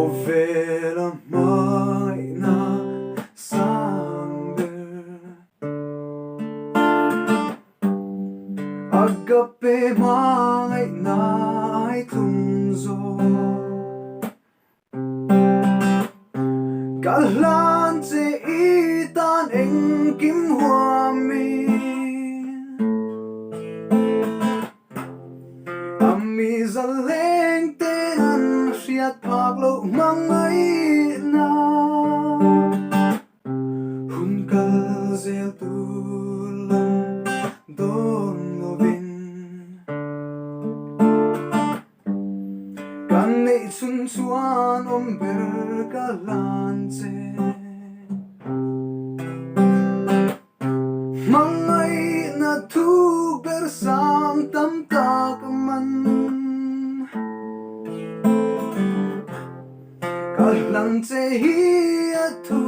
vela Hmangaihna sang ber agape Hmangaihna ai tum zo kalan che itan eng kim huami ami zaleng tenan riat phak lo Hmangaihna hun kal zel tu lam don lovin kan nei chun chuan om ber kalan che Hmangaihna thu ber sang tam tak man kalan che hi a thu